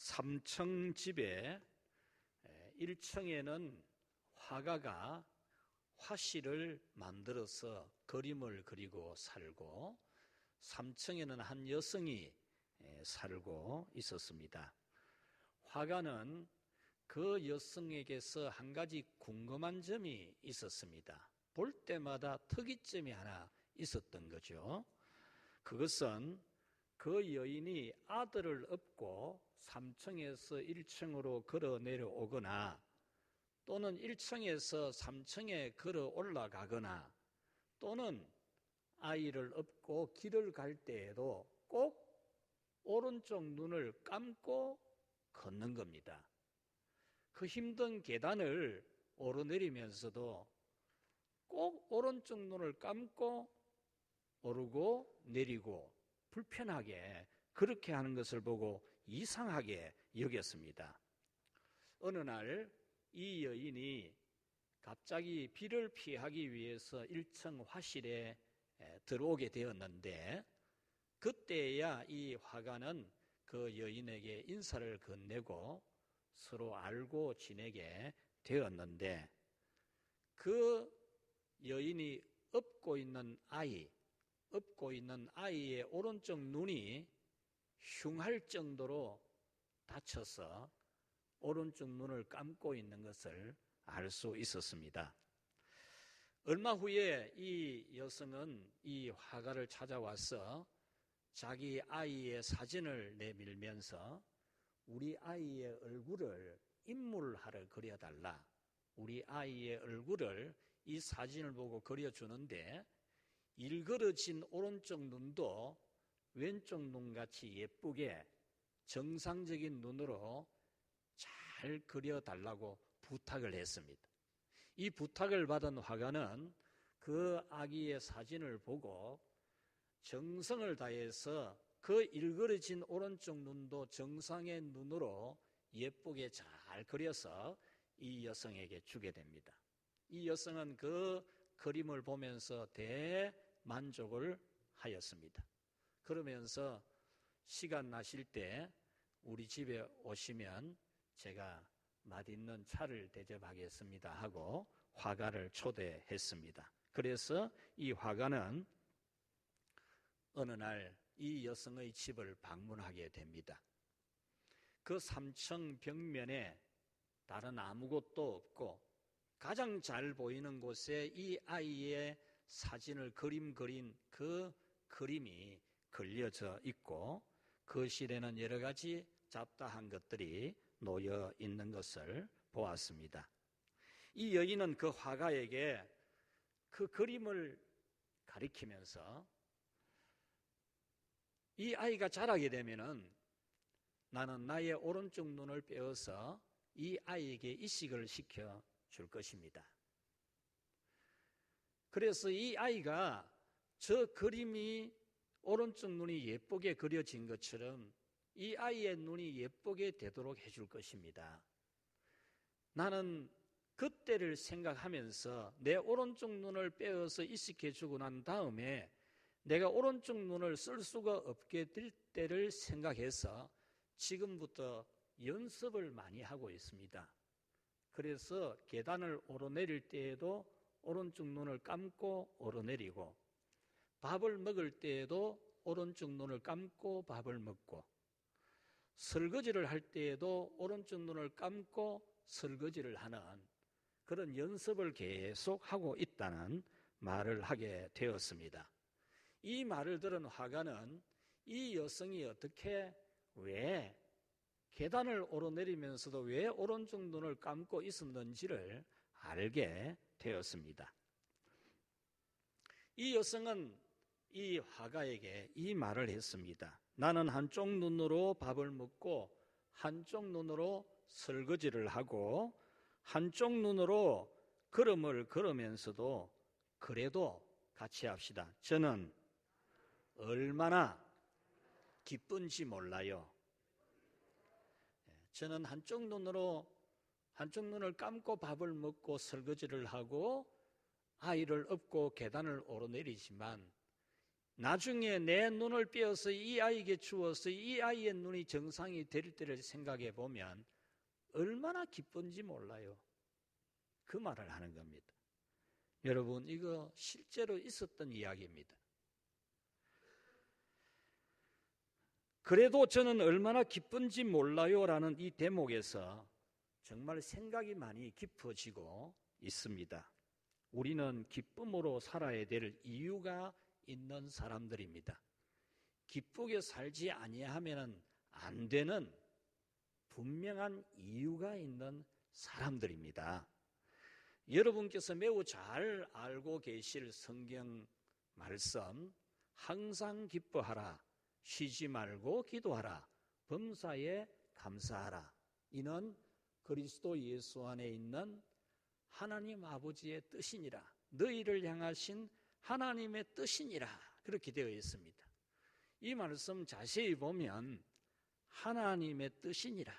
3층 집에 1층에는 화가가 화실을 만들어서 그림을 그리고 살고 3층에는 한 여성이 살고 있었습니다. 화가는 그 여성에게서 한 가지 궁금한 점이 있었습니다. 볼 때마다 특이점이 하나 있었던 거죠. 그것은 그 여인이 아들을 업고 3층에서 1층으로 걸어 내려오거나 또는 1층에서 3층에 걸어 올라가거나 또는 아이를 업고 길을 갈 때에도 꼭 오른쪽 눈을 감고 걷는 겁니다. 그 힘든 계단을 오르내리면서도 꼭 오른쪽 눈을 감고 오르고 내리고 불편하게 그렇게 하는 것을 보고 이상하게 여겼습니다. 어느 날 이 여인이 갑자기 비를 피하기 위해서 1층 화실에 들어오게 되었는데 그때야 이 화가는 그 여인에게 인사를 건네고 서로 알고 지내게 되었는데 그 여인이 업고 있는 아이의 오른쪽 눈이 흉할 정도로 다쳐서 오른쪽 눈을 감고 있는 것을 알 수 있었습니다. 얼마 후에 이 여성은 이 화가를 찾아와서 자기 아이의 사진을 내밀면서 우리 아이의 얼굴을 인물하러 그려달라. 우리 아이의 얼굴을 이 사진을 보고 그려주는데 일그러진 오른쪽 눈도 왼쪽 눈같이 예쁘게 정상적인 눈으로 잘 그려달라고 부탁을 했습니다. 이 부탁을 받은 화가는 그 아기의 사진을 보고 정성을 다해서 그 일그러진 오른쪽 눈도 정상의 눈으로 예쁘게 잘 그려서 이 여성에게 주게 됩니다. 이 여성은 그 그림을 보면서 대만족을 하였습니다. 그러면서 시간 나실 때 우리 집에 오시면 제가 맛있는 차를 대접하겠습니다 하고 화가를 초대했습니다. 그래서 이 화가는 어느 날 이 여성의 집을 방문하게 됩니다. 그 3층 벽면에 다른 아무것도 없고 가장 잘 보이는 곳에 이 아이의 사진을 그린 그 그림이 걸려져 있고 거실에는 여러 가지 잡다한 것들이 놓여 있는 것을 보았습니다. 이 여인은 그 화가에게 그 그림을 가리키면서 이 아이가 자라게 되면은 나는 나의 오른쪽 눈을 빼어서 이 아이에게 이식을 시켜 줄 것입니다. 그래서 이 아이가 저 그림이 오른쪽 눈이 예쁘게 그려진 것처럼 이 아이의 눈이 예쁘게 되도록 해줄 것입니다. 나는 그때를 생각하면서 내 오른쪽 눈을 빼어서 이식해 주고 난 다음에 내가 오른쪽 눈을 쓸 수가 없게 될 때를 생각해서 지금부터 연습을 많이 하고 있습니다. 그래서 계단을 오르내릴 때에도 오른쪽 눈을 감고 오르내리고 밥을 먹을 때에도 오른쪽 눈을 감고 밥을 먹고 설거지를 할 때에도 오른쪽 눈을 감고 설거지를 하는 그런 연습을 계속 하고 있다는 말을 하게 되었습니다. 이 말을 들은 화가는 이 여성이 어떻게 왜 계단을 오르내리면서도 왜 오른쪽 눈을 감고 있었는지를 알게 되었습니다. 이 여성은 이 화가에게 이 말을 했습니다. 나는 한쪽 눈으로 밥을 먹고 한쪽 눈으로 설거지를 하고 한쪽 눈으로 걸음을 걸으면서도 그래도 같이 합시다. 저는 얼마나 기쁜지 몰라요. 저는 한쪽 눈을 감고 밥을 먹고 설거지를 하고 아이를 업고 계단을 오르내리지만 나중에 내 눈을 빼어서 이 아이에게 주어서 이 아이의 눈이 정상이 될 때를 생각해 보면 얼마나 기쁜지 몰라요. 그 말을 하는 겁니다. 여러분, 이거 실제로 있었던 이야기입니다. 그래도 저는 얼마나 기쁜지 몰라요라는 이 대목에서 정말 생각이 많이 깊어지고 있습니다. 우리는 기쁨으로 살아야 될 이유가 있는 사람들입니다. 기쁘게 살지 아니하면 안 되는 분명한 이유가 있는 사람들입니다. 여러분께서 매우 잘 알고 계실 성경 말씀, 항상 기뻐하라, 쉬지 말고 기도하라, 범사에 감사하라. 이는 그리스도 예수 안에 있는 하나님 아버지의 뜻이니라. 너희를 향하신 하나님의 뜻이니라. 그렇게 되어 있습니다. 이 말씀 자세히 보면 하나님의 뜻이니라,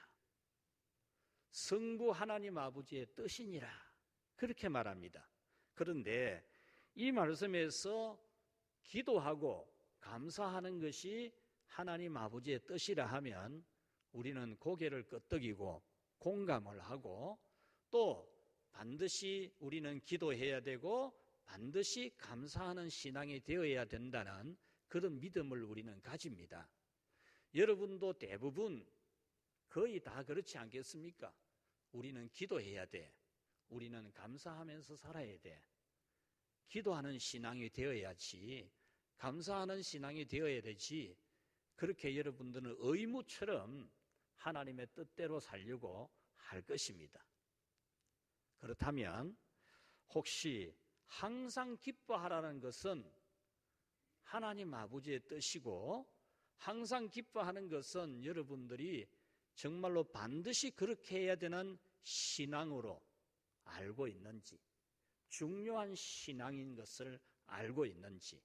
성부 하나님 아버지의 뜻이니라, 그렇게 말합니다. 그런데 이 말씀에서 기도하고 감사하는 것이 하나님 아버지의 뜻이라 하면 우리는 고개를 끄덕이고 공감을 하고 또 반드시 우리는 기도해야 되고 반드시 감사하는 신앙이 되어야 된다는 그런 믿음을 우리는 가집니다. 여러분도 대부분 거의 다 그렇지 않겠습니까? 우리는 기도해야 돼. 우리는 감사하면서 살아야 돼. 기도하는 신앙이 되어야지, 감사하는 신앙이 되어야 되지, 그렇게 여러분들은 의무처럼 하나님의 뜻대로 살려고 할 것입니다. 그렇다면 혹시 항상 기뻐하라는 것은 하나님 아버지의 뜻이고 항상 기뻐하는 것은 여러분들이 정말로 반드시 그렇게 해야 되는 신앙으로 알고 있는지, 중요한 신앙인 것을 알고 있는지,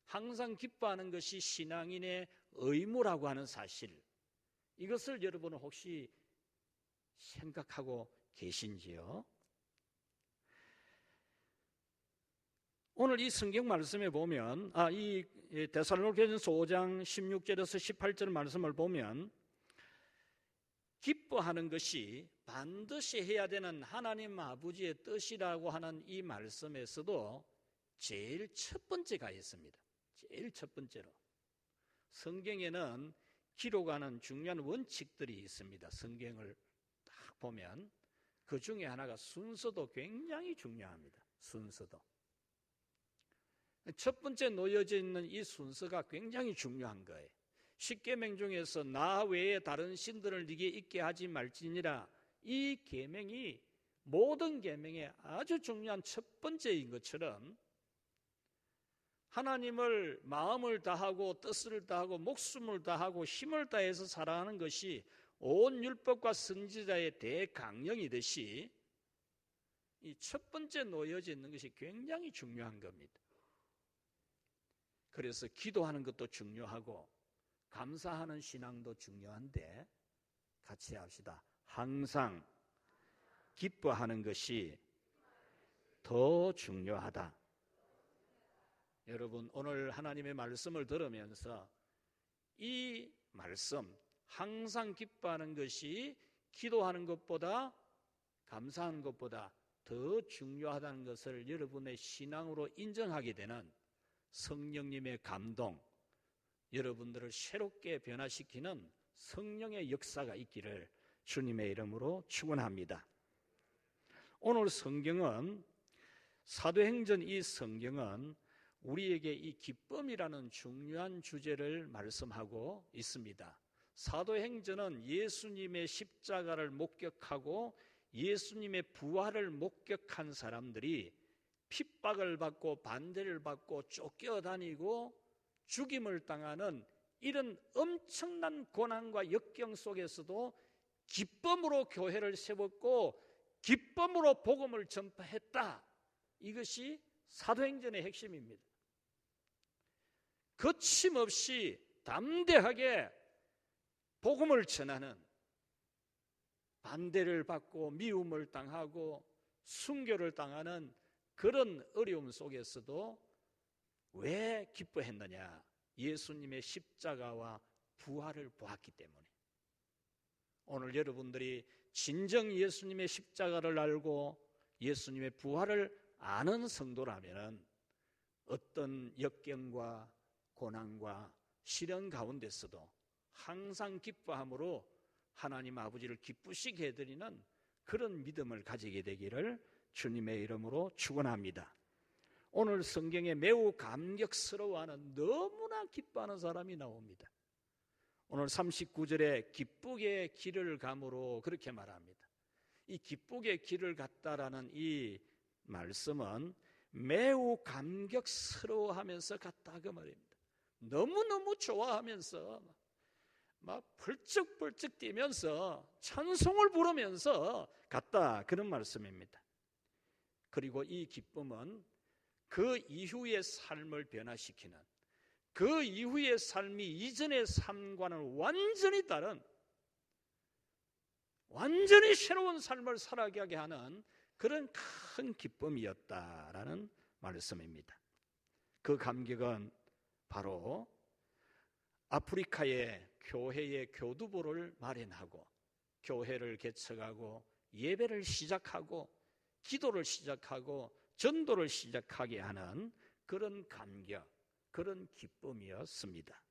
항상 기뻐하는 것이 신앙인의 의무라고 하는 사실, 이것을 여러분은 혹시 생각하고 계신지요? 오늘 이 성경 말씀에 보면 이 데살로니가전서 5장 16절에서 18절 말씀을 보면 기뻐하는 것이 반드시 해야 되는 하나님 아버지의 뜻이라고 하는 이 말씀에서도 제일 첫 번째가 있습니다. 제일 첫 번째로 성경에는 기록하는 중요한 원칙들이 있습니다. 성경을 딱 보면 그 중에 하나가 순서도 굉장히 중요합니다. 순서도. 첫 번째 놓여져 있는 이 순서가 굉장히 중요한 거예요. 십계명 중에서 나 외에 다른 신들을 네게 있게 하지 말지니라, 이 계명이 모든 계명의 아주 중요한 첫 번째인 것처럼 하나님을 마음을 다하고 뜻을 다하고 목숨을 다하고 힘을 다해서 살아가는 것이 온 율법과 선지자의 대강령이듯이 이 첫 번째 놓여져 있는 것이 굉장히 중요한 겁니다. 그래서 기도하는 것도 중요하고 감사하는 신앙도 중요한데 같이 합시다. 항상 기뻐하는 것이 더 중요하다. 여러분, 오늘 하나님의 말씀을 들으면서 이 말씀, 항상 기뻐하는 것이 기도하는 것보다 감사하는 것보다 더 중요하다는 것을 여러분의 신앙으로 인정하게 되는 성령님의 감동, 여러분들을 새롭게 변화시키는 성령의 역사가 있기를 주님의 이름으로 축원합니다. 오늘 성경은 사도행전 이 성경은 우리에게 이 기쁨이라는 중요한 주제를 말씀하고 있습니다. 사도행전은 예수님의 십자가를 목격하고 예수님의 부활을 목격한 사람들이 핍박을 받고 반대를 받고 쫓겨다니고 죽임을 당하는 이런 엄청난 고난과 역경 속에서도 기쁨으로 교회를 세웠고 기쁨으로 복음을 전파했다. 이것이 사도행전의 핵심입니다. 거침없이 담대하게 복음을 전하는, 반대를 받고 미움을 당하고 순교를 당하는 그런 어려움 속에서도 왜 기뻐했느냐? 예수님의 십자가와 부활을 보았기 때문에. 오늘 여러분들이 진정 예수님의 십자가를 알고 예수님의 부활을 아는 성도라면 어떤 역경과 고난과 시련 가운데서도 항상 기뻐함으로 하나님 아버지를 기쁘시게 해드리는 그런 믿음을 가지게 되기를 주님의 이름으로 축원합니다. 오늘 성경에 매우 감격스러워하는, 너무나 기뻐하는 사람이 나옵니다. 오늘 39절에 기쁘게 길을 감으로 그렇게 말합니다. 이 기쁘게 길을 갔다라는 이 말씀은 매우 감격스러워하면서 갔다 그 말입니다. 너무너무 좋아하면서 막 벌쩍벌쩍 뛰면서 찬송을 부르면서 갔다, 그런 말씀입니다. 그리고 이 기쁨은 그 이후의 삶을 변화시키는, 그 이후의 삶이 이전의 삶과는 완전히 다른, 완전히 새로운 삶을 살아가게 하는 그런 큰 기쁨이었다라는 말씀입니다. 그 감격은 바로 아프리카의 교회의 교두보를 마련하고 교회를 개척하고 예배를 시작하고 기도를 시작하고 전도를 시작하게 하는 그런 감격, 그런 기쁨이었습니다.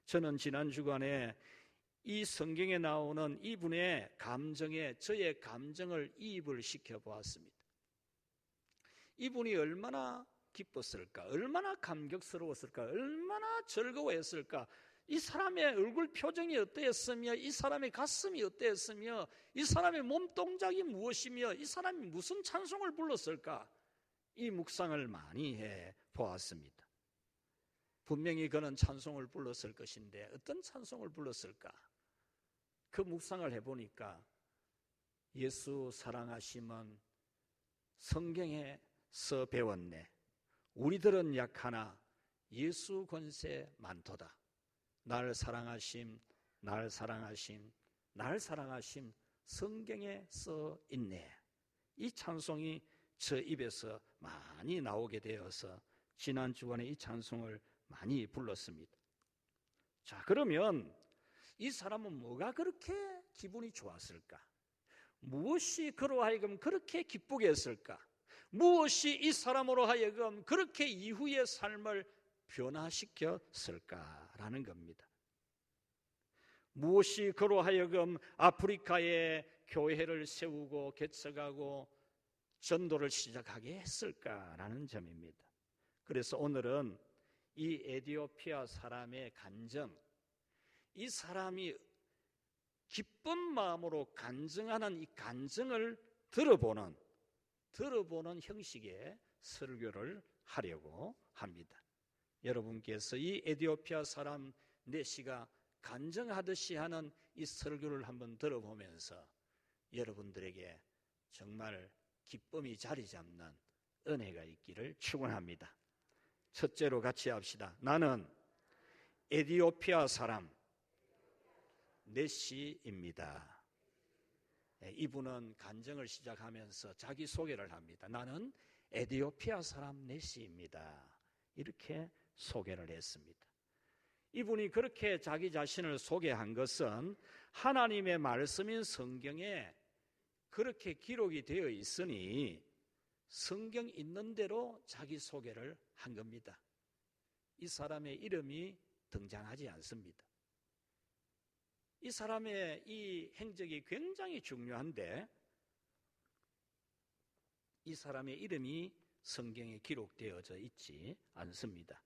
저는 지난 주간에 이 성경에 나오는 이분의 감정에 저의 감정을 이입을 시켜보았습니다. 이분이 얼마나 기뻤을까, 얼마나 감격스러웠을까, 얼마나 즐거워했을까, 이 사람의 얼굴 표정이 어떠했으며, 이 사람의 가슴이 어떠했으며, 이 사람의 몸동작이 무엇이며, 이 사람이 무슨 찬송을 불렀을까, 이 묵상을 많이 해보았습니다. 분명히 그는 찬송을 불렀을 것인데 어떤 찬송을 불렀을까? 그 묵상을 해보니까 예수 사랑하심은 성경에서 배웠네. 우리들은 약하나 예수 권세 많도다. 날 사랑하심, 날 사랑하심, 날 사랑하심 성경에 써 있네. 이 찬송이 저 입에서 많이 나오게 되어서 지난 주간에 이 찬송을 많이 불렀습니다. 자, 그러면 이 사람은 뭐가 그렇게 기분이 좋았을까? 무엇이 그로 하여금 그렇게 기쁘게 했을까? 무엇이 이 사람으로 하여금 그렇게 이후의 삶을 변화시켰을까라는 겁니다. 무엇이 그로 하여금 아프리카에 교회를 세우고 개척하고 전도를 시작하게 했을까라는 점입니다. 그래서 오늘은 이 에티오피아 사람의 간증, 이 사람이 기쁜 마음으로 간증하는 이 간증을 들어보는 형식의 설교를 하려고 합니다. 여러분께서 이 에티오피아 사람 네시가 간증하듯이 하는 이 설교를 한번 들어보면서 여러분들에게 정말 기쁨이 자리 잡는 은혜가 있기를 축원합니다. 첫째로 같이 합시다. 나는 에티오피아 사람 네시입니다. 이분은 간증을 시작하면서 자기 소개를 합니다. 나는 에티오피아 사람 네시입니다. 이렇게 소개를 했습니다. 이분이 그렇게 자기 자신을 소개한 것은 하나님의 말씀인 성경에 그렇게 기록이 되어 있으니 성경 있는 대로 자기 소개를 한 겁니다. 이 사람의 이름이 등장하지 않습니다. 이 사람의 이 행적이 굉장히 중요한데 이 사람의 이름이 성경에 기록되어져 있지 않습니다.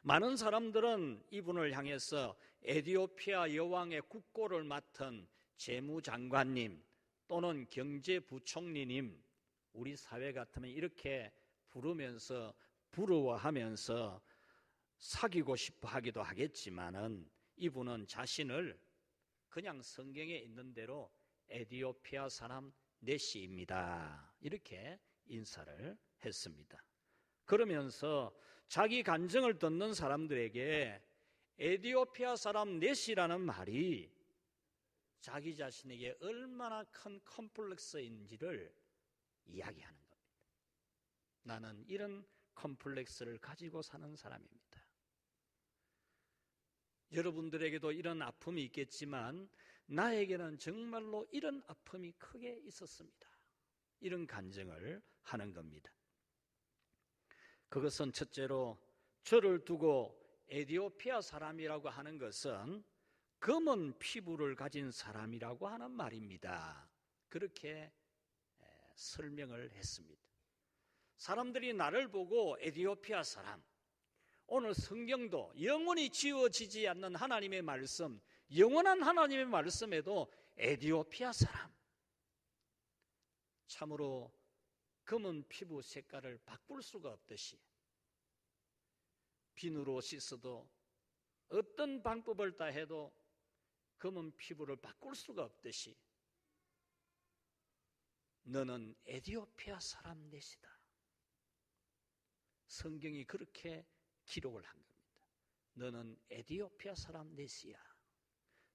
많은 사람들은 이분을 향해서 에티오피아 여왕의 국고를 맡은 재무장관님 또는 경제부총리님, 우리 사회 같으면 이렇게 부르면서 부러워하면서 사귀고 싶어 하기도 하겠지만은 이분은 자신을 그냥 성경에 있는 대로 에티오피아 사람 네시입니다. 이렇게 인사를 했습니다. 그러면서 자기 간증을 듣는 사람들에게 에티오피아 사람 네시라는 말이 자기 자신에게 얼마나 큰 컴플렉스인지를 이야기하는 겁니다. 나는 이런 컴플렉스를 가지고 사는 사람입니다. 여러분들에게도 이런 아픔이 있겠지만 나에게는 정말로 이런 아픔이 크게 있었습니다. 이런 간증을 하는 겁니다. 그것은 첫째로 저를 두고 에티오피아 사람이라고 하는 것은 검은 피부를 가진 사람이라고 하는 말입니다. 그렇게 설명을 했습니다. 사람들이 나를 보고 에티오피아 사람, 오늘 성경도 영원히 지워지지 않는 하나님의 말씀, 영원한 하나님의 말씀에도 에티오피아 사람, 참으로 검은 피부 색깔을 바꿀 수가 없듯이 비누로 씻어도 어떤 방법을 다 해도 검은 피부를 바꿀 수가 없듯이 너는 에티오피아 사람 넷이다. 성경이 그렇게 기록을 한 겁니다. 너는 에티오피아 사람 넷이야.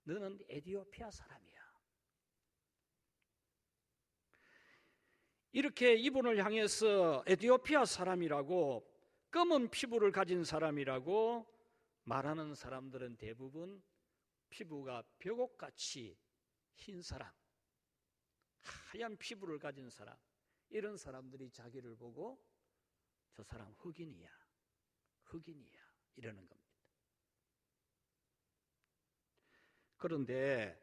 너는 에티오피아 사람이야. 이렇게 이분을 향해서 에티오피아 사람이라고, 검은 피부를 가진 사람이라고 말하는 사람들은 대부분 피부가 벽옥같이 흰 사람, 하얀 피부를 가진 사람, 이런 사람들이 자기를 보고 저 사람 흑인이야, 흑인이야 이러는 겁니다. 그런데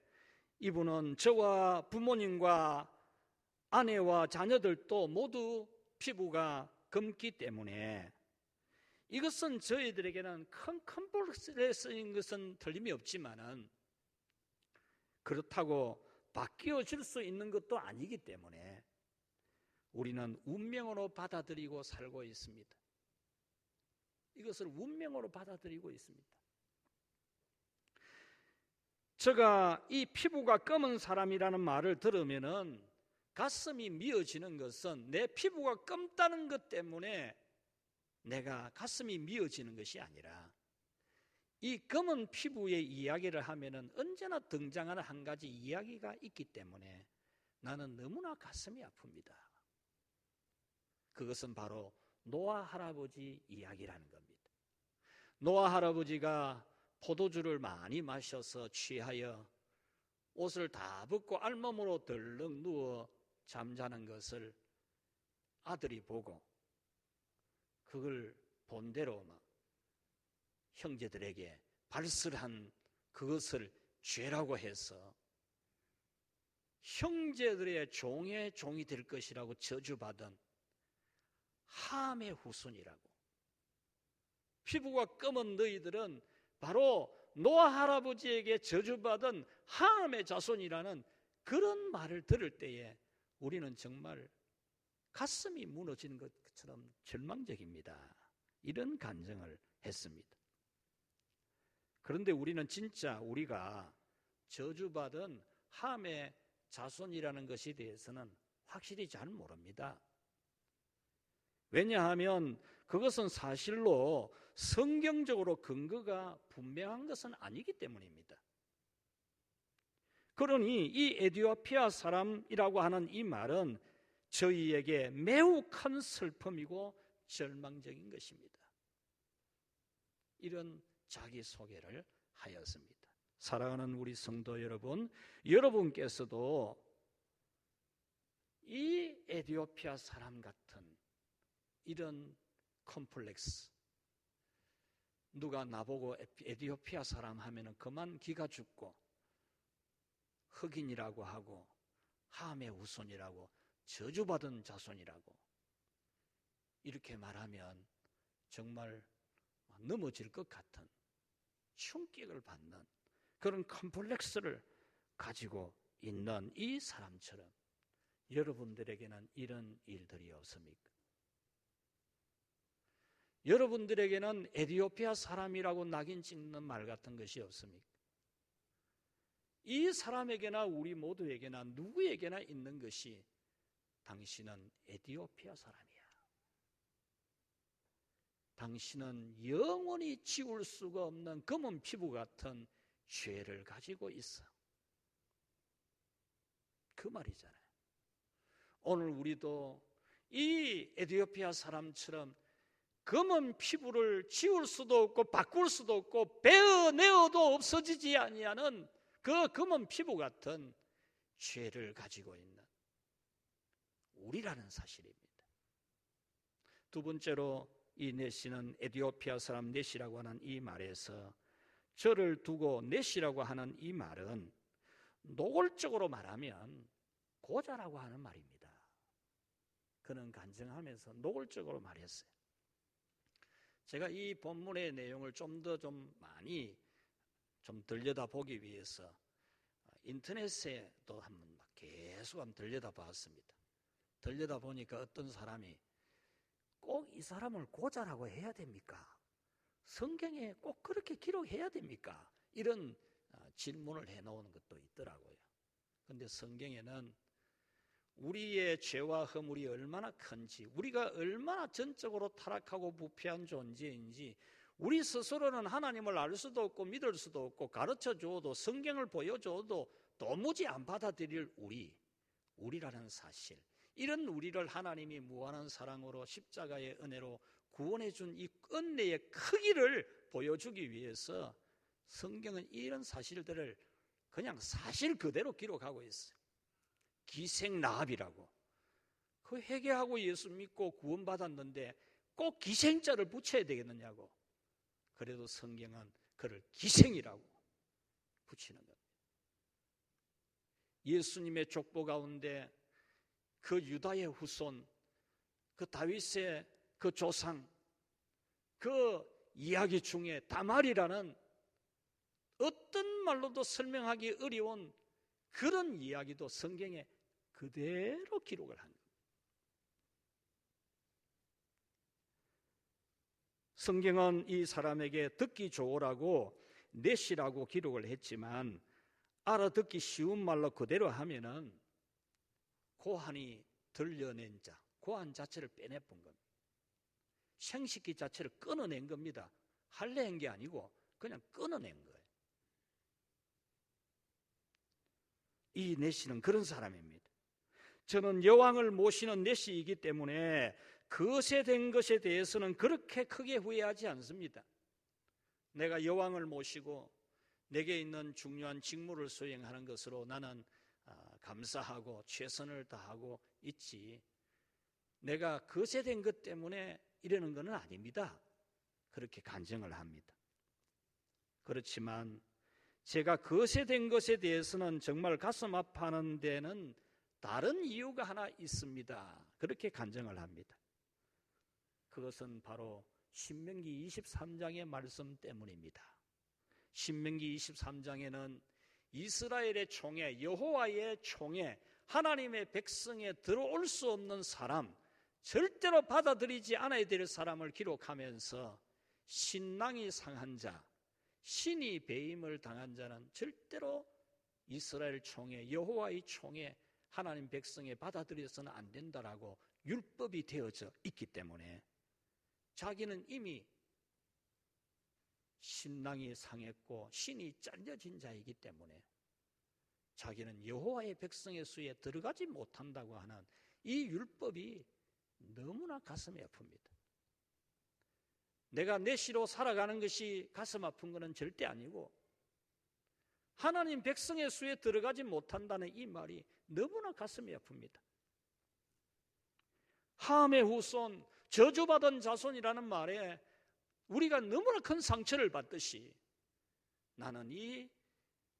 이분은 저와 부모님과 아내와 자녀들도 모두 피부가 검기 때문에 이것은 저희들에게는 큰 컴플렉스인 것은 틀림이 없지만은 그렇다고 바뀌어질 수 있는 것도 아니기 때문에 우리는 운명으로 받아들이고 살고 있습니다. 이것을 운명으로 받아들이고 있습니다. 제가 이 피부가 검은 사람이라는 말을 들으면은 가슴이 미어지는 것은 내 피부가 검다는 것 때문에 내가 가슴이 미어지는 것이 아니라 이 검은 피부의 이야기를 하면은 언제나 등장하는 한 가지 이야기가 있기 때문에 나는 너무나 가슴이 아픕니다. 그것은 바로 노아 할아버지 이야기라는 겁니다. 노아 할아버지가 포도주를 많이 마셔서 취하여 옷을 다 벗고 알몸으로 덜렁 누워 잠자는 것을 아들이 보고 그걸 본대로 막 형제들에게 발설한 그것을 죄라고 해서 형제들의 종의 종이 될 것이라고 저주받은 함의 후손이라고. 피부가 검은 너희들은 바로 노아 할아버지에게 저주받은 함의 자손이라는 그런 말을 들을 때에 우리는 정말 가슴이 무너지는 것처럼 절망적입니다. 이런 간증을 했습니다. 그런데 우리는 진짜 우리가 저주받은 함의 자손이라는 것에 대해서는 확실히 잘 모릅니다. 왜냐하면 그것은 사실로 성경적으로 근거가 분명한 것은 아니기 때문입니다. 그러니 이 에티오피아 사람이라고 하는 이 말은 저희에게 매우 큰 슬픔이고 절망적인 것입니다. 이런 자기소개를 하였습니다. 사랑하는 우리 성도 여러분, 여러분께서도 이 에티오피아 사람 같은 이런 컴플렉스, 누가 나보고 에티오피아 사람 하면은 그만 기가 죽고 흑인이라고 하고 함의 후손이라고 저주받은 자손이라고 이렇게 말하면 정말 넘어질 것 같은 충격을 받는 그런 컴플렉스를 가지고 있는 이 사람처럼 여러분들에게는 이런 일들이 없습니까? 여러분들에게는 에티오피아 사람이라고 낙인 찍는 말 같은 것이 없습니까? 이 사람에게나 우리 모두에게나 누구에게나 있는 것이 당신은 에티오피아 사람이야. 당신은 영원히 지울 수가 없는 검은 피부 같은 죄를 가지고 있어. 그 말이잖아요. 오늘 우리도 이 에티오피아 사람처럼 검은 피부를 지울 수도 없고 바꿀 수도 없고 베어내어도 없어지지 아니하는 그 검은 피부 같은 죄를 가지고 있는 우리라는 사실입니다. 두 번째로 이 넷시는 에티오피아 사람 넷시라고 하는 이 말에서 저를 두고 넷시라고 하는 이 말은 노골적으로 말하면 고자라고 하는 말입니다. 그는 간증하면서 노골적으로 말했어요. 제가 이 본문의 내용을 좀 더 많이 들여다보기 위해서 인터넷에도 한번 계속 들여다봤습니다. 들여다보니까 어떤 사람이 꼭 이 사람을 고자라고 해야 됩니까? 성경에 꼭 그렇게 기록해야 됩니까? 이런 질문을 해놓은 것도 있더라고요. 그런데 성경에는 우리의 죄와 허물이 얼마나 큰지, 우리가 얼마나 전적으로 타락하고 부패한 존재인지 우리 스스로는 하나님을 알 수도 없고 믿을 수도 없고 가르쳐 주어도 성경을 보여줘도 도무지 안 받아들일 우리라는 사실, 이런 우리를 하나님이 무한한 사랑으로 십자가의 은혜로 구원해 준 이 은혜의 크기를 보여주기 위해서 성경은 이런 사실들을 그냥 사실 그대로 기록하고 있어요. 기생라합이라고, 그 회개하고 예수 믿고 구원받았는데 꼭 기생자를 붙여야 되겠느냐고. 그래도 성경은 그를 기생이라고 붙이는 겁니다. 예수님의 족보 가운데 그 유다의 후손, 그 다윗의 그 조상, 그 이야기 중에 다말이라는 어떤 말로도 설명하기 어려운 그런 이야기도 성경에 그대로 기록을 한 겁니다. 성경은 이 사람에게 듣기 좋으라고 넷이라고 기록을 했지만 알아듣기 쉬운 말로 그대로 하면은 고한이 들려낸 자, 고한 자체를 빼내본 겁니다. 생식기 자체를 끊어낸 겁니다. 할례한 게 아니고 그냥 끊어낸 거예요. 이 넷시는 그런 사람입니다. 저는 여왕을 모시는 넷시이기 때문에 거세된 것에 대해서는 그렇게 크게 후회하지 않습니다. 내가 여왕을 모시고 내게 있는 중요한 직무를 수행하는 것으로 나는 감사하고 최선을 다하고 있지, 내가 거세된 것 때문에 이러는 것은 아닙니다. 그렇게 간증을 합니다. 그렇지만 제가 거세된 것에 대해서는 정말 가슴 아파하는 데는 다른 이유가 하나 있습니다. 그렇게 간증을 합니다. 그것은 바로 신명기 23장의 말씀 때문입니다. 신명기 23장에는 이스라엘의 총회, 여호와의 총회, 하나님의 백성에 들어올 수 없는 사람, 절대로 받아들이지 않아야 될 사람을 기록하면서 신랑이 상한 자, 신이 배임을 당한 자는 절대로 이스라엘 총회, 여호와의 총회, 하나님 백성에 받아들여서는 안 된다라고 율법이 되어져 있기 때문에 자기는 이미 신랑이 상했고 신이 잘려진 자이기 때문에 자기는 여호와의 백성의 수에 들어가지 못한다고 하는 이 율법이 너무나 가슴이 아픕니다. 내가 내 시로 살아가는 것이 가슴 아픈 것은 절대 아니고 하나님 백성의 수에 들어가지 못한다는 이 말이 너무나 가슴이 아픕니다. 함의 후손, 저주받은 자손이라는 말에 우리가 너무나 큰 상처를 받듯이 나는 이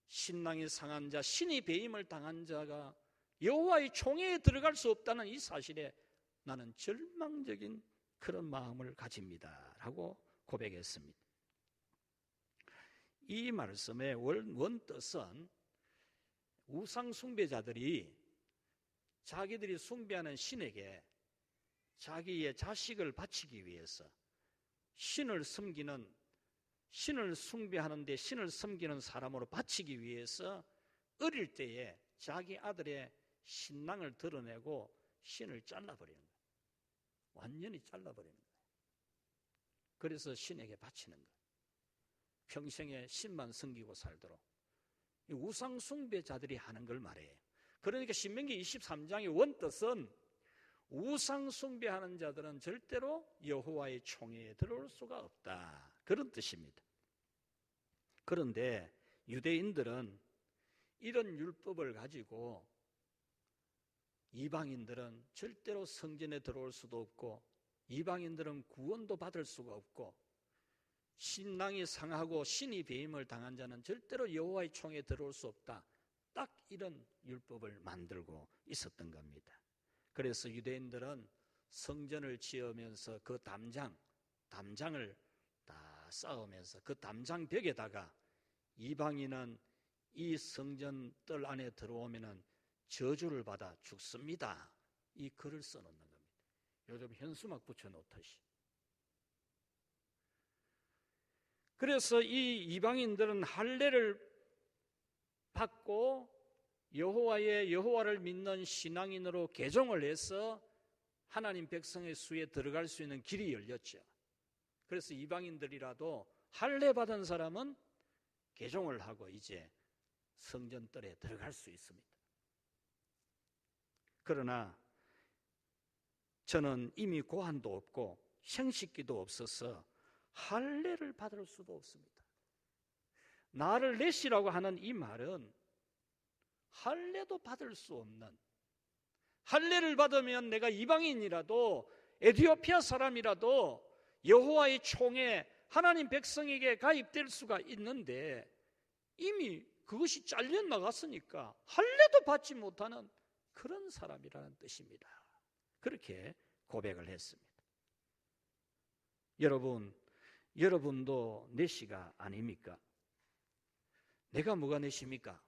신랑이 상한 자, 신이 배임을 당한 자가 여호와의 총회에 들어갈 수 없다는 이 사실에 나는 절망적인 그런 마음을 가집니다 라고 고백했습니다. 이 말씀의 원뜻은 우상 숭배자들이 자기들이 숭배하는 신에게 자기의 자식을 바치기 위해서 신을 섬기는, 신을 숭배하는데 신을 섬기는 사람으로 바치기 위해서 어릴 때에 자기 아들의 신랑을 드러내고 신을 잘라버리는 거예요. 완전히 잘라버리는 거예요. 그래서 신에게 바치는 거예요. 평생에 신만 섬기고 살도록. 우상 숭배자들이 하는 걸 말해요. 그러니까 신명기 23장의 원뜻은 우상 숭배하는 자들은 절대로 여호와의 총회에 들어올 수가 없다. 그런 뜻입니다. 그런데 유대인들은 이런 율법을 가지고 이방인들은 절대로 성전에 들어올 수도 없고 이방인들은 구원도 받을 수가 없고 신랑이 상하고 신이 배임을 당한 자는 절대로 여호와의 총회에 들어올 수 없다. 딱 이런 율법을 만들고 있었던 겁니다. 그래서 유대인들은 성전을 지으면서 그 담장을 다 쌓으면서 그 담장 벽에다가 이방인은 이 성전 뜰 안에 들어오면은 저주를 받아 죽습니다. 이 글을 써놓는 겁니다. 요즘 현수막 붙여놓듯이. 그래서 이 이방인들은 할례를 받고 여호와를 믿는 신앙인으로 개종을 해서 하나님 백성의 수에 들어갈 수 있는 길이 열렸죠. 그래서 이방인들이라도 할례 받은 사람은 개종을 하고 이제 성전뜰에 들어갈 수 있습니다. 그러나 저는 이미 고한도 없고 생식기도 없어서 할례를 받을 수도 없습니다. 나를 내시라고 하는 이 말은 할례도 받을 수 없는, 할례를 받으면 내가 이방인이라도 에티오피아 사람이라도 여호와의 총회 하나님 백성에게 가입될 수가 있는데 이미 그것이 잘려 나갔으니까 할례도 받지 못하는 그런 사람이라는 뜻입니다. 그렇게 고백을 했습니다. 여러분도 내시가 아닙니까? 내가 뭐가 내시입니까?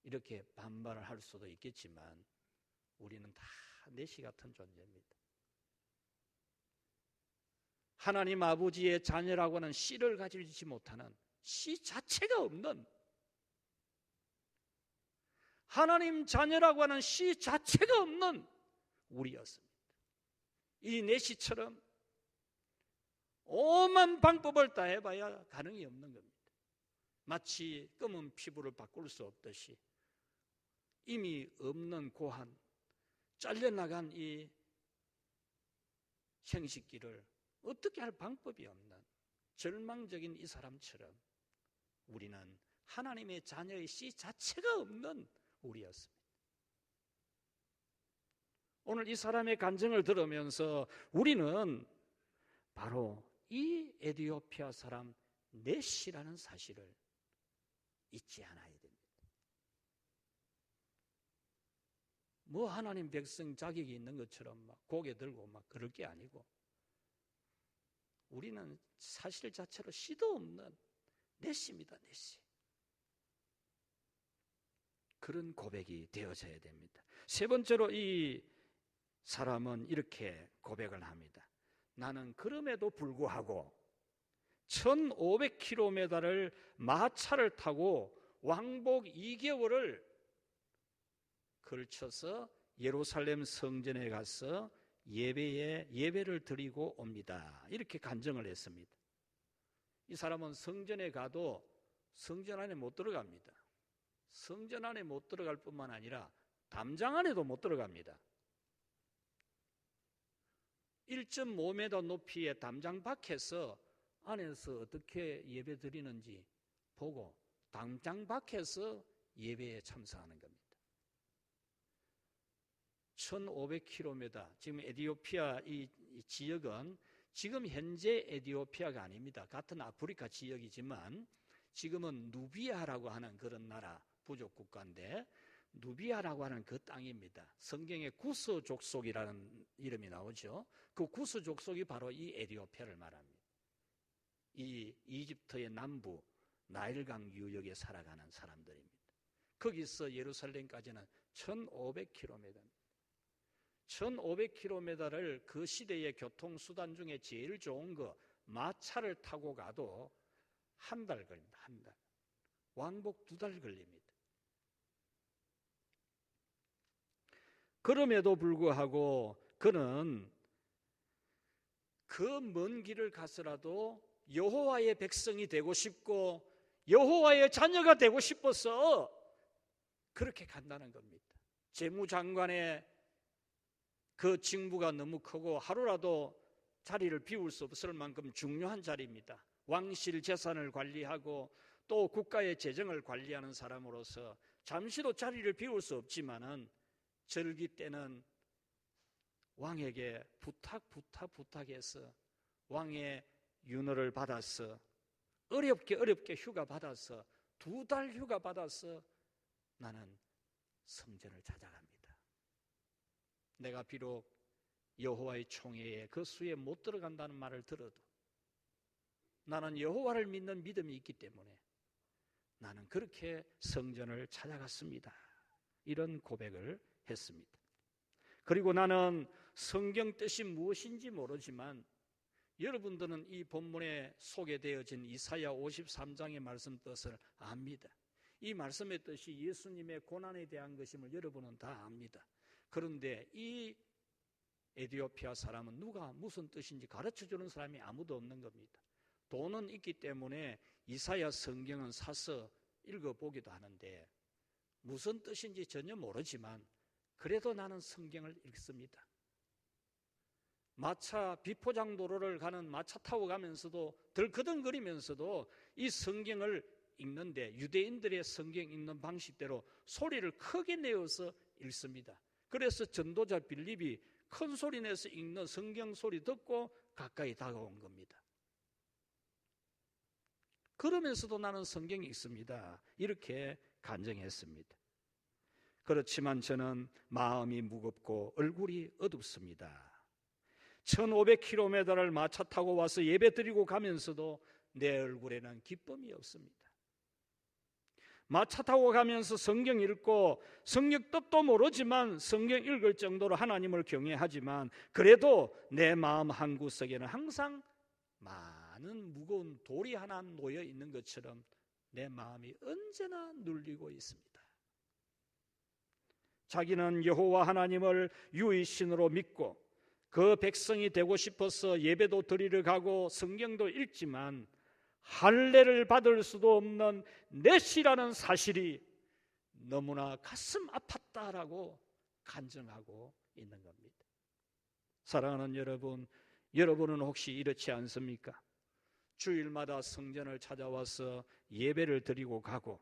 이렇게 반발을 할 수도 있겠지만 우리는 다 내시 같은 존재입니다. 하나님 아버지의 자녀라고 하는 씨를 가지지 못하는, 씨 자체가 없는, 하나님 자녀라고 하는 씨 자체가 없는 우리였습니다. 이 내시처럼 오만 방법을 다 해봐야 가능이 없는 겁니다. 마치 검은 피부를 바꿀 수 없듯이 이미 없는 고한, 잘려나간 이 생식기를 어떻게 할 방법이 없는 절망적인 이 사람처럼 우리는 하나님의 자녀의 씨 자체가 없는 우리였습니다. 오늘 이 사람의 간증을 들으면서 우리는 바로 이 에티오피아 사람 넷이라는 사실을 잊지 않아야 됩니다. 뭐 하나님 백성 자격이 있는 것처럼 막 고개 들고 막 그럴 게 아니고 우리는 사실 자체로 씨도 없는 넷입니다. 넷이. 그런 고백이 되어져야 됩니다. 세 번째로 이 사람은 이렇게 고백을 합니다. 나는 그럼에도 불구하고 1500km를 마차를 타고 왕복 2개월을 걸쳐서 예루살렘 성전에 가서 예배를 드리고 옵니다. 이렇게 간증을 했습니다. 이 사람은 성전에 가도 성전 안에 못 들어갑니다. 성전 안에 못 들어갈 뿐만 아니라 담장 안에도 못 들어갑니다. 1.5m 높이의 담장 밖에서 안에서 어떻게 예배 드리는지 보고 담장 밖에서 예배에 참석하는 겁니다. 1500km, 지금 에티오피아 이 지역은 지금 현재 에티오피아가 아닙니다. 같은 아프리카 지역이지만 지금은 누비아라고 하는 그런 나라 부족 국가인데 누비아라고 하는 그 땅입니다. 성경에 구스 족속이라는 이름이 나오죠. 그 구스 족속이 바로 이 에티오피아를 말합니다. 이 이집트의 남부 나일강 유역에 살아가는 사람들입니다. 거기서 예루살렘까지는 1500km입니다. 1500km를 그 시대의 교통수단 중에 제일 좋은 거 마차를 타고 가도 한 달 걸립니다. 한 달. 왕복 2달 걸립니다. 그럼에도 불구하고 그는 그 먼 길을 가서라도 여호와의 백성이 되고 싶고 여호와의 자녀가 되고 싶어서 그렇게 간다는 겁니다. 재무장관의 그 직무가 너무 크고 하루라도 자리를 비울 수 없을 만큼 중요한 자리입니다. 왕실 재산을 관리하고 또 국가의 재정을 관리하는 사람으로서 잠시도 자리를 비울 수 없지만은 절기 때는 왕에게 부탁해서 왕의 윤허를 받아서 어렵게 휴가 받아서 2달 휴가 받아서 나는 성전을 찾아갑니다. 내가 비록 여호와의 총회에 그 수에 못 들어간다는 말을 들어도 나는 여호와를 믿는 믿음이 있기 때문에 나는 그렇게 성전을 찾아갔습니다. 이런 고백을 했습니다. 그리고 나는 성경 뜻이 무엇인지 모르지만 여러분들은 이 본문에 소개되어진 이사야 53장의 말씀 뜻을 압니다. 이 말씀의 뜻이 예수님의 고난에 대한 것임을 여러분은 다 압니다. 그런데 이 에디오피아 사람은 누가 무슨 뜻인지 가르쳐주는 사람이 아무도 없는 겁니다. 돈은 있기 때문에 이사야 성경은 사서 읽어보기도 하는데 무슨 뜻인지 전혀 모르지만 그래도 나는 성경을 읽습니다. 마차 비포장 도로를 가는 마차 타고 가면서도 덜커덩거리면서도 이 성경을 읽는데 유대인들의 성경 읽는 방식대로 소리를 크게 내어서 읽습니다. 그래서 전도자 빌립이 큰 소리 내서 읽는 성경 소리 듣고 가까이 다가온 겁니다. 그러면서도 나는 성경 읽습니다. 이렇게 간증했습니다. 그렇지만 저는 마음이 무겁고 얼굴이 어둡습니다. 1500km를 마차 타고 와서 예배 드리고 가면서도 내 얼굴에는 기쁨이 없습니다. 마차 타고 가면서 성경 읽고 성경 뜻도 모르지만 성경 읽을 정도로 하나님을 경외하지만 그래도 내 마음 한구석에는 항상 많은 무거운 돌이 하나 놓여 있는 것처럼 내 마음이 언제나 눌리고 있습니다. 자기는 여호와 하나님을 유일신으로 믿고 그 백성이 되고 싶어서 예배도 드리러 가고 성경도 읽지만 할례를 받을 수도 없는 넷이라는 사실이 너무나 가슴 아팠다라고 간증하고 있는 겁니다. 사랑하는 여러분, 여러분은 혹시 이렇지 않습니까? 주일마다 성전을 찾아와서 예배를 드리고 가고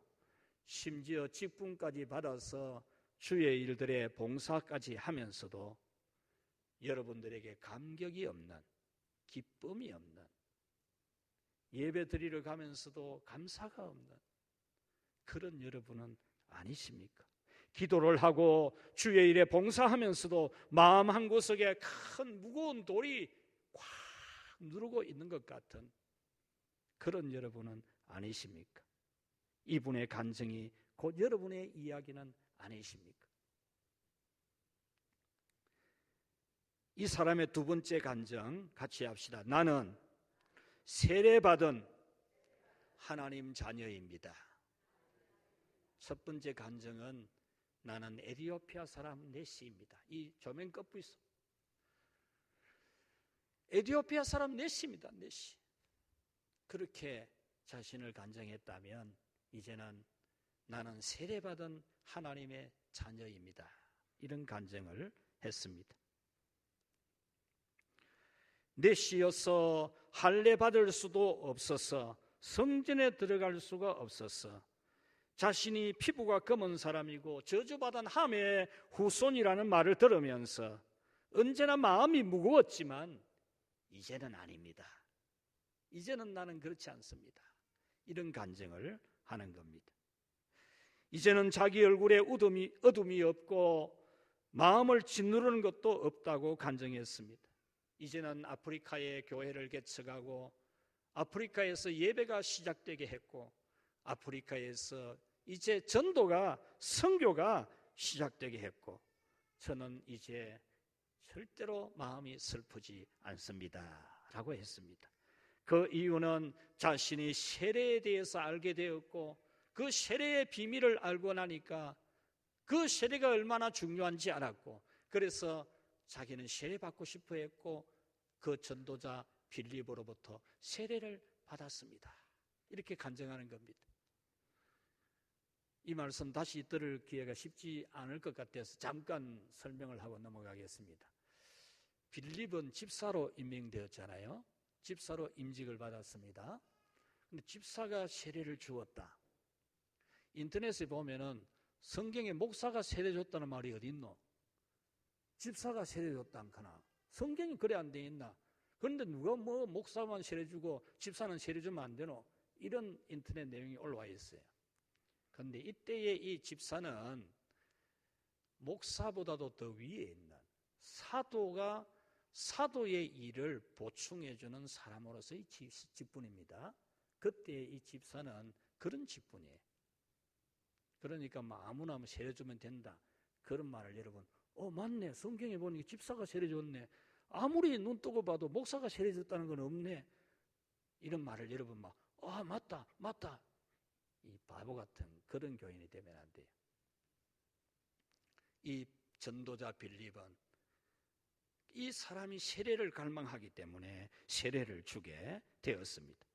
심지어 직분까지 받아서 주의 일들의 봉사까지 하면서도 여러분들에게 감격이 없는, 기쁨이 없는, 예배 드리러 가면서도 감사가 없는 그런 여러분은 아니십니까? 기도를 하고 주의 일에 봉사하면서도 마음 한구석에 큰 무거운 돌이 꽉 누르고 있는 것 같은 그런 여러분은 아니십니까? 이분의 간증이 곧 여러분의 이야기는 아니십니까? 이 사람의 두 번째 간증 같이 합시다. 나는 세례받은 하나님 자녀입니다. 첫 번째 간증은 나는 에디오피아 사람 네시입니다. 이 조명 꺾고 있어. 에디오피아 사람 네시입니다. 네시. 그렇게 자신을 간증했다면 이제는 나는 세례받은 하나님의 자녀입니다. 이런 간증을 했습니다. 네시여서 할례 받을 수도 없어서 성전에 들어갈 수가 없어서 자신이 피부가 검은 사람이고 저주받은 함의 후손이라는 말을 들으면서 언제나 마음이 무거웠지만 이제는 아닙니다. 이제는 나는 그렇지 않습니다. 이런 간증을 하는 겁니다. 이제는 자기 얼굴에 어둠이 없고 마음을 짓누르는 것도 없다고 간증했습니다. 이제는 아프리카에 교회를 개척하고 아프리카에서 예배가 시작되게 했고 아프리카에서 이제 전도가 선교가 시작되게 했고 저는 이제 절대로 마음이 슬프지 않습니다 라고 했습니다. 그 이유는 자신이 세례에 대해서 알게 되었고 그 세례의 비밀을 알고 나니까 그 세례가 얼마나 중요한지 알았고 그래서 자기는 세례받고 싶어 했고 그 전도자 빌립으로부터 세례를 받았습니다. 이렇게 간증하는 겁니다. 이 말씀 다시 들을 기회가 쉽지 않을 것 같아서 잠깐 설명을 하고 넘어가겠습니다. 빌립은 집사로 임명되었잖아요. 집사로 임직을 받았습니다. 근데 집사가 세례를 주었다. 인터넷에 보면은 성경에 목사가 세례 줬다는 말이 어디 있노? 집사가 세례 줬다 않거나. 성경이 그래 안 돼 있나? 그런데 누가 뭐 목사만 세례 주고 집사는 세례 주면 안 되노? 이런 인터넷 내용이 올라와 있어요. 그런데 이때의 이 집사는 목사보다도 더 위에 있는 사도가 사도의 일을 보충해주는 사람으로서의 직분입니다. 그때 이 집사는 그런 직분이에요. 그러니까 뭐 아무나 세례 주면 된다. 그런 말을 여러분, 맞네. 성경에 보니까 집사가 세례 줬네. 아무리 눈 뜨고 봐도 목사가 세례 줬다는 건 없네. 이런 말을 여러분 맞다. 이 바보 같은 그런 교인이 되면 안 돼요. 이 전도자 빌립은 이 사람이 세례를 갈망하기 때문에 세례를 주게 되었습니다.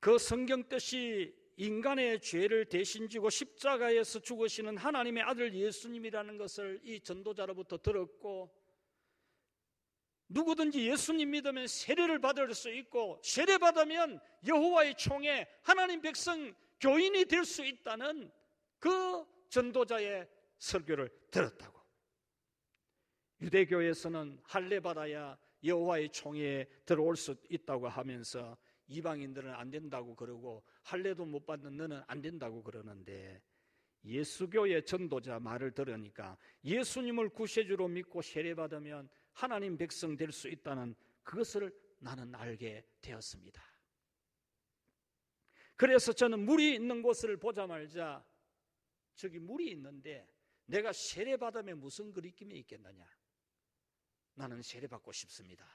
그 성경 뜻이 인간의 죄를 대신 지고 십자가에서 죽으시는 하나님의 아들 예수님이라는 것을 이 전도자로부터 들었고, 누구든지 예수님 믿으면 세례를 받을 수 있고 세례 받으면 여호와의 총회 하나님 백성 교인이 될 수 있다는 그 전도자의 설교를 들었다고. 유대교에서는 할례 받아야 여호와의 총회에 들어올 수 있다고 하면서 이방인들은 안 된다고 그러고 할례도 못 받는 너는 안 된다고 그러는데, 예수교의 전도자 말을 들으니까 예수님을 구세주로 믿고 세례받으면 하나님 백성 될 수 있다는 그것을 나는 알게 되었습니다. 그래서 저는 물이 있는 곳을 보자마자 저기 물이 있는데 내가 세례받으면 무슨 그리낌이 있겠느냐, 나는 세례받고 싶습니다.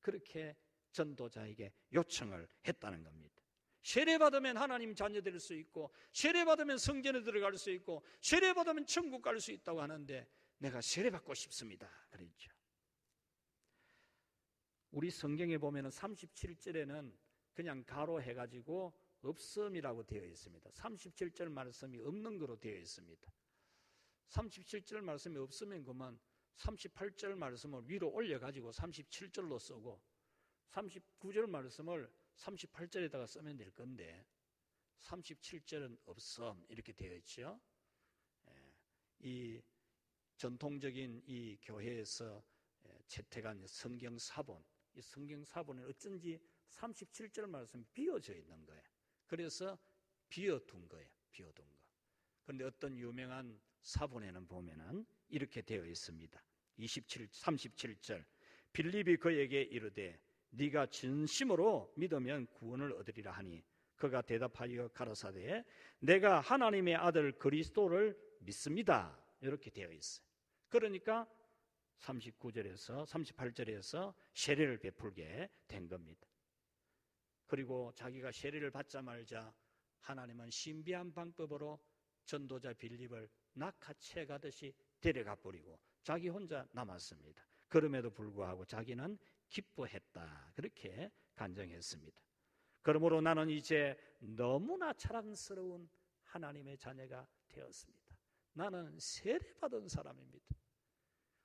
그렇게 전도자에게 요청을 했다는 겁니다. 세례받으면 하나님 자녀 될 수 있고 세례받으면 성전에 들어갈 수 있고 세례받으면 천국 갈 수 있다고 하는데 내가 세례받고 싶습니다. 그랬죠. 우리 성경에 보면 37절에는 그냥 가로 해가지고 없음이라고 되어 있습니다. 37절 말씀이 없는 거로 되어 있습니다. 37절 말씀이 없으면 그만 38절 말씀을 위로 올려가지고 37절로 쓰고 39절 말씀을 38절에다가 쓰면 될 건데 37절은 없음 이렇게 되어 있죠. 이 전통적인 이 교회에서 채택한 성경 사본, 이 성경 사본은 어쩐지 37절 말씀이 비어져 있는 거예요. 그래서 비어둔 거예요. 비어둔 거. 그런데 어떤 유명한 사본에는 보면은 이렇게 되어 있습니다. 37절 빌립이 그에게 이르되 네가 진심으로 믿으면 구원을 얻으리라 하니 그가 대답하여 가라사대 내가 하나님의 아들 그리스도를 믿습니다. 이렇게 되어 있어요. 그러니까 39절에서 38절에서 세례를 베풀게 된 겁니다. 그리고 자기가 세례를 받자마자 하나님은 신비한 방법으로 전도자 빌립을 낚아채 가듯이 데려가 버리고 자기 혼자 남았습니다. 그럼에도 불구하고 자기는 기뻐했다. 그렇게 간증했습니다. 그러므로 나는 이제 너무나 자랑스러운 하나님의 자녀가 되었습니다. 나는 세례받은 사람입니다.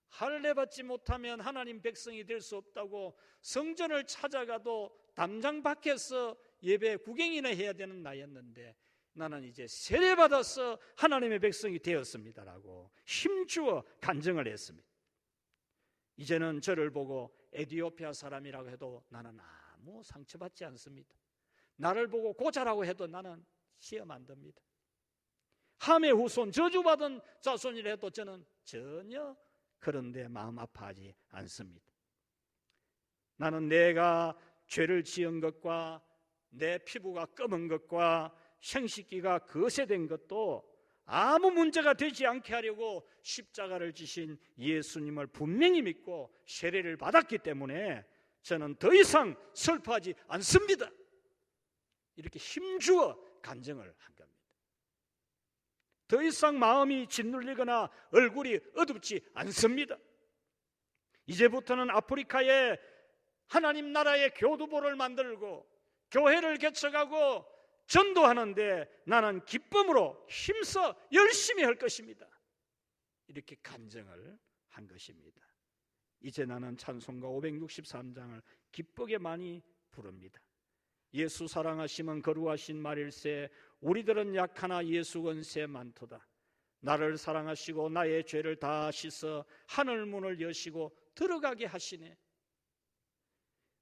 할례 받지 못하면 하나님 백성이 될 수 없다고 성전을 찾아가도 담장 밖에서 예배 구경이나 해야 되는 나였는데 나는 이제 세례받아서 하나님의 백성이 되었습니다라고 힘주어 간증을 했습니다. 이제는 저를 보고 에티오피아 사람이라고 해도 나는 아무 상처받지 않습니다. 나를 보고 고자라고 해도 나는 시험 안 듭니다. 함의 후손, 저주받은 자손이라 해도 저는 전혀 그런데 마음 아파하지 않습니다. 나는 내가 죄를 지은 것과 내 피부가 검은 것과 생식기가 거세된 것도 아무 문제가 되지 않게 하려고 십자가를 지신 예수님을 분명히 믿고 세례를 받았기 때문에 저는 더 이상 슬퍼하지 않습니다. 이렇게 힘주어 간증을 한 겁니다. 더 이상 마음이 짓눌리거나 얼굴이 어둡지 않습니다. 이제부터는 아프리카에 하나님 나라의 교두보를 만들고 교회를 개척하고 전도하는데 나는 기쁨으로 힘써 열심히 할 것입니다. 이렇게 간증을 한 것입니다. 이제 나는 찬송가 563장을 기쁘게 많이 부릅니다. 예수 사랑하시면 거룩하신 말일세 우리들은 약하나 예수 권세 많도다. 나를 사랑하시고 나의 죄를 다 씻어 하늘 문을 여시고 들어가게 하시네.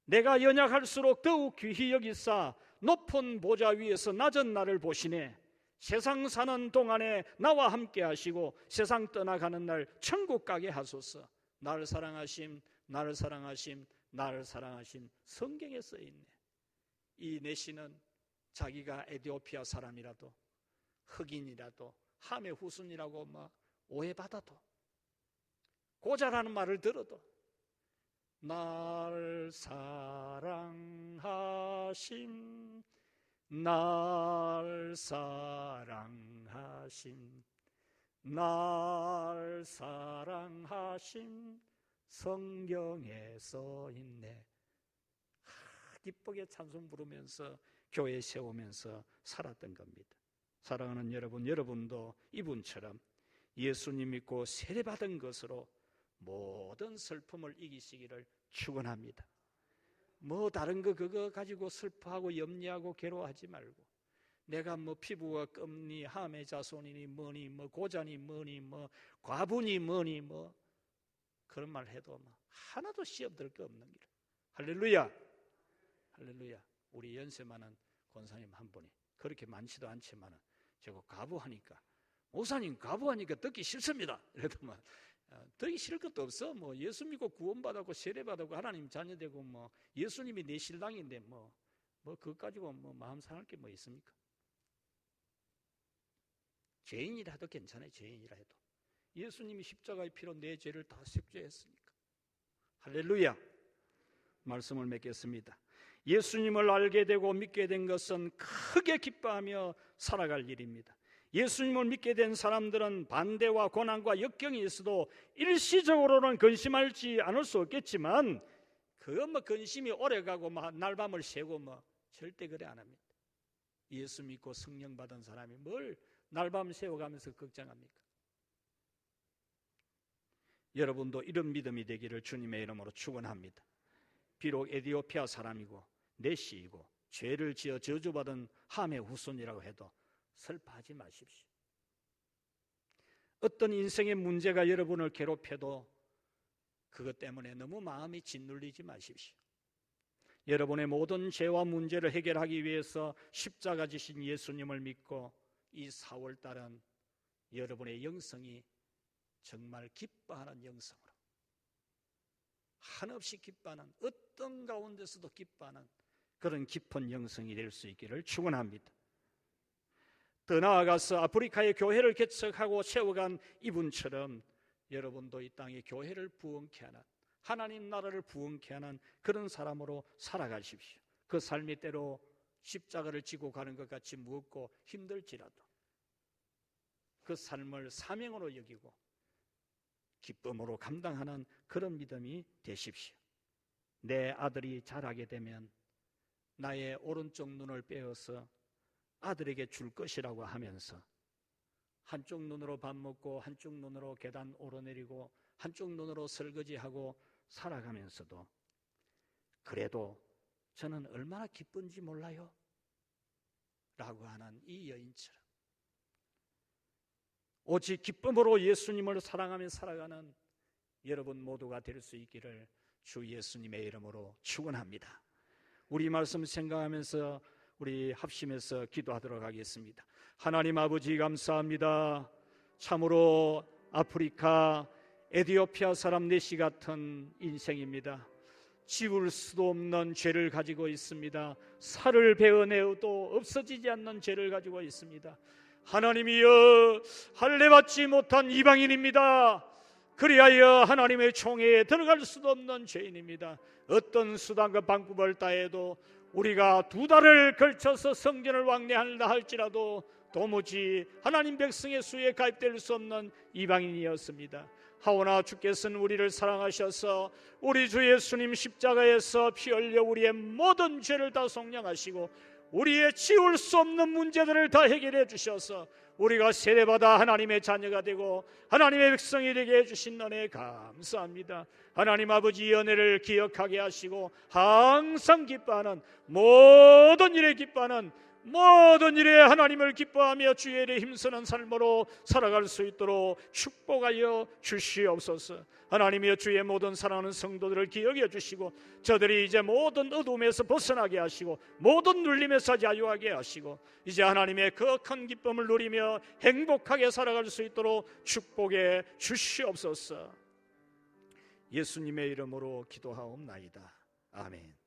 내가 연약할수록 더욱 귀히 여기사 높은 보좌 위에서 낮은 나를 보시네. 세상 사는 동안에 나와 함께 하시고 세상 떠나가는 날 천국 가게 하소서. 나를 사랑하심, 나를 사랑하심, 나를 사랑하심. 성경에 써있네. 이 내시는 자기가 에티오피아 사람이라도 흑인이라도 함의 후손이라고 오해받아도 고자라는 말을 들어도 날 사랑하심, 날 사랑하심, 날 사랑하심. 성경에 써있네. 기쁘게 찬송 부르면서 교회 세우면서 살았던 겁니다. 사랑하는 여러분, 여러분도 이분처럼 예수님 믿고 세례받은 것으로 모든 슬픔을 이기시기를 축원합니다. 다른 거 그거 가지고 슬퍼하고 염려하고 괴로워하지 말고, 내가 피부가 검니 함의 자손이니 뭐니 고자니 뭐니 과부니 뭐니 그런 말 해도 하나도 시험 들 거 없는 길. 할렐루야, 할렐루야. 우리 연세 많은 권사님 한 분이 그렇게 많지도 않지만 저거 과부하니까, 목사님 과부하니까 듣기 싫습니다. 이래도 듣기 싫을 것도 없어. 예수 믿고 구원받았고 세례받았고 하나님 자녀되고 예수님이 내 신랑인데 그것 가지고 마음 상할 게 있습니까? 죄인이라 해도 괜찮아요. 죄인이라 해도 예수님이 십자가의 피로 내 죄를 다 속죄했으니까. 할렐루야. 말씀을 맺겠습니다. 예수님을 알게 되고 믿게 된 것은 크게 기뻐하며 살아갈 일입니다. 예수님을 믿게 된 사람들은 반대와 고난과 역경이 있어도 일시적으로는 근심하지 않을 수 없겠지만 그거 근심이 오래가고 날밤을 새고 절대 그래 안 합니다. 예수 믿고 성령 받은 사람이 뭘 날밤 새워가면서 걱정합니까? 여러분도 이런 믿음이 되기를 주님의 이름으로 축원합니다. 비록 에티오피아 사람이고 내시이고 죄를 지어 저주받은 함의 후손이라고 해도 슬퍼하지 마십시오. 어떤 인생의 문제가 여러분을 괴롭혀도 그것 때문에 너무 마음이 짓눌리지 마십시오. 여러분의 모든 죄와 문제를 해결하기 위해서 십자가 지신 예수님을 믿고 이 4월달은 여러분의 영성이 정말 기뻐하는 영성으로, 한없이 기뻐하는, 어떤 가운데서도 기뻐하는 그런 깊은 영성이 될 수 있기를 축원합니다. 더 나아가서 아프리카의 교회를 개척하고 세워간 이분처럼 여러분도 이 땅에 교회를 부흥케 하는, 하나님 나라를 부흥케 하는 그런 사람으로 살아가십시오. 그 삶이 때로 십자가를 지고 가는 것 같이 무겁고 힘들지라도 그 삶을 사명으로 여기고 기쁨으로 감당하는 그런 믿음이 되십시오. 내 아들이 자라게 되면 나의 오른쪽 눈을 빼어서 아들에게 줄 것이라고 하면서 한쪽 눈으로 밥 먹고 한쪽 눈으로 계단 오르내리고 한쪽 눈으로 설거지하고 살아가면서도 그래도 저는 얼마나 기쁜지 몰라요 라고 하는 이 여인처럼 오직 기쁨으로 예수님을 사랑하며 살아가는 여러분 모두가 될 수 있기를 주 예수님의 이름으로 축원합니다. 우리 말씀 생각하면서 우리 합심해서 기도하도록 하겠습니다. 하나님 아버지 감사합니다. 참으로 아프리카 에티오피아 사람 내시 같은 인생입니다. 지울 수도 없는 죄를 가지고 있습니다. 살을 베어내어도 없어지지 않는 죄를 가지고 있습니다. 하나님이여, 할례받지 못한 이방인입니다. 그리하여 하나님의 총회에 들어갈 수도 없는 죄인입니다. 어떤 수단과 방법을 다해도 우리가 2달을 걸쳐서 성전을 왕래한다 할지라도 도무지 하나님 백성의 수에 가입될 수 없는 이방인이었습니다. 하오나 주께서는 우리를 사랑하셔서 우리 주 예수님 십자가에서 피 흘려 우리의 모든 죄를 다 속량하시고 우리의 지울 수 없는 문제들을 다 해결해 주셔서 우리가 세례받아 하나님의 자녀가 되고 하나님의 백성이 되게 해주신 은혜에 감사합니다. 하나님 아버지, 이 은혜를 기억하게 하시고 항상 기뻐하는, 모든 일에 기뻐하는, 모든 일에 하나님을 기뻐하며 주의 일에 힘쓰는 삶으로 살아갈 수 있도록 축복하여 주시옵소서. 하나님이여, 주의 모든 사랑하는 성도들을 기억해 주시고 저들이 이제 모든 어둠에서 벗어나게 하시고 모든 눌림에서 자유하게 하시고 이제 하나님의 그 큰 기쁨을 누리며 행복하게 살아갈 수 있도록 축복해 주시옵소서. 예수님의 이름으로 기도하옵나이다. 아멘.